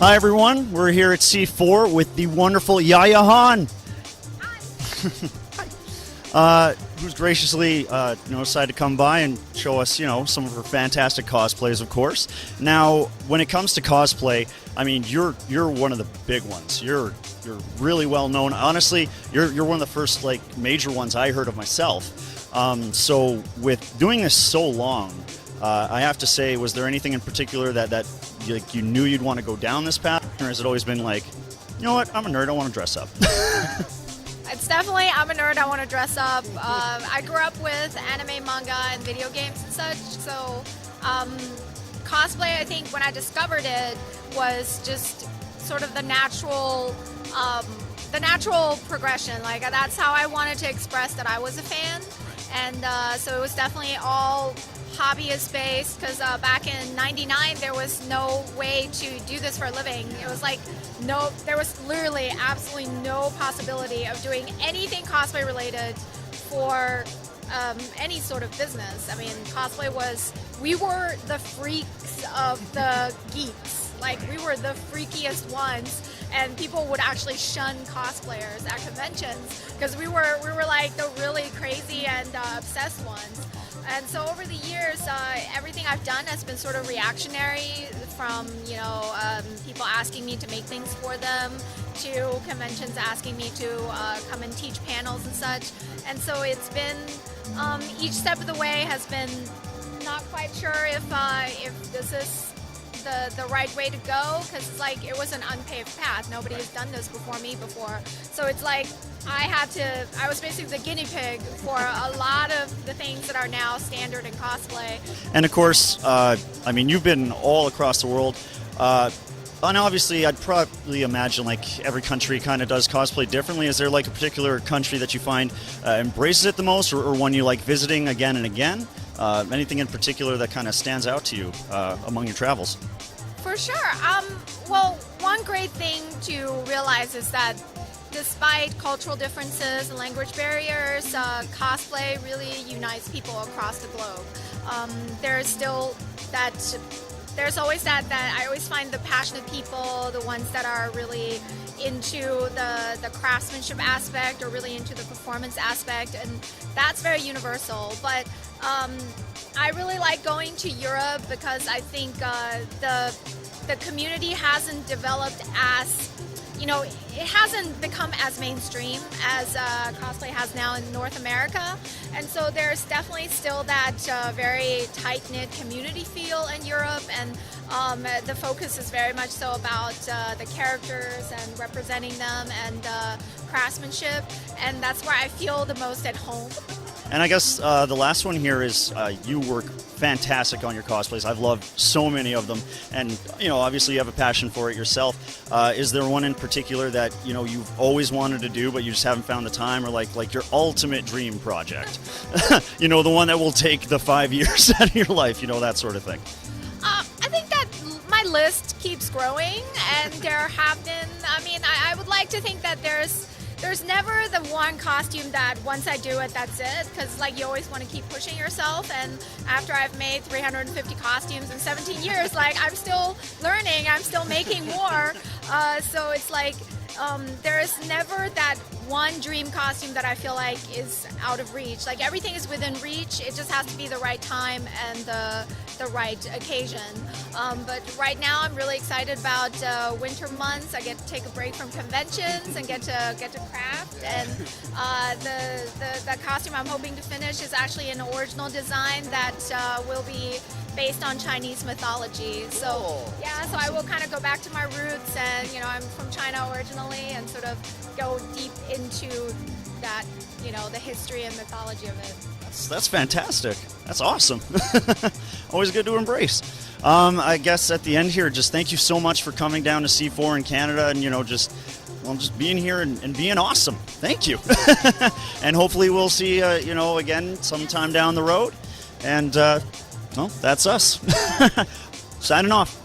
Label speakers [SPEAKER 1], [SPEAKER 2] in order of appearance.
[SPEAKER 1] Hi everyone, we're here at C4 with the wonderful Yaya Han. Who's graciously decided to come by and show us, some of her fantastic cosplays, of course. Now, when it comes to cosplay, I mean, you're one of the big ones. You're really well known. Honestly, you're one of the first major ones I heard of myself. So with doing this so long, I have to say, was there anything in particular that you knew you'd want to go down this path, or has it always been like, you know what, I'm a nerd, I want to dress up?
[SPEAKER 2] It's definitely, I'm a nerd, I want to dress up. I grew up with anime, manga, and video games and such, so cosplay, I think, when I discovered it, was just sort of the natural progression. Like, that's how I wanted to express that I was a fan, and so it was definitely all hobbyist based, because back in '99 there was no way to do this for a living. It was like there was literally absolutely no possibility of doing anything cosplay related for any sort of business. I mean, we were the freaks of the geeks. Like, we were the freakiest ones, and people would actually shun cosplayers at conventions because we were like the really crazy and obsessed ones. And so over the years, everything I've done has been sort of reactionary, from people asking me to make things for them, to conventions asking me to come and teach panels and such. And so it's been, each step of the way has been not quite sure if this is the right way to go, because it's like it was an unpaved path. Nobody has done this before. So it's like I was basically the guinea pig for a lot of the things that are now standard in cosplay.
[SPEAKER 1] And of course, you've been all across the world. And obviously, I'd probably imagine every country kind of does cosplay differently. Is there a particular country that you find embraces it the most, or one you like visiting again and again? Anything in particular that kind of stands out to you among your travels?
[SPEAKER 2] For sure. Well, one great thing to realize is that despite cultural differences and language barriers, cosplay really unites people across the globe. There's always that I always find the passionate people, the ones that are really into the craftsmanship aspect, or really into the performance aspect, and that's very universal. But I really like going to Europe because I think the community hasn't developed as, it hasn't become as mainstream as cosplay has now in North America. And so there's definitely still that very tight-knit community feel in Europe, and the focus is very much so about the characters and representing them, and craftsmanship, and that's where I feel the most at home.
[SPEAKER 1] And I guess the last one here is you work fantastic on your cosplays. I've loved so many of them, and obviously you have a passion for it yourself. Is there one in particular that you've always wanted to do but you just haven't found the time, or like your ultimate dream project? The one that will take the 5 years out of your life, that sort of thing.
[SPEAKER 2] I think that my list keeps growing, and there have been. I would like to think that there's never the one costume that once I do it, that's it, because you always want to keep pushing yourself. And after I've made 350 costumes in 17 years, I'm still learning, I'm still making more. So it's there is never that one dream costume that I feel like is out of reach. Everything is within reach. It just has to be the right time and the right occasion. But right now I'm really excited about winter months. I get to take a break from conventions and get to craft. And the costume I'm hoping to finish is actually an original design that will be based on Chinese mythology. So so I will kind of go back to my roots, and I'm from China originally, and sort of go deep into that, the history and mythology of it.
[SPEAKER 1] That's fantastic. That's awesome. Always good to embrace. I guess at the end here, just thank you so much for coming down to C4 in Canada, and just being here and being awesome. Thank you. And hopefully we'll see again sometime down the road. And that's us. Signing off.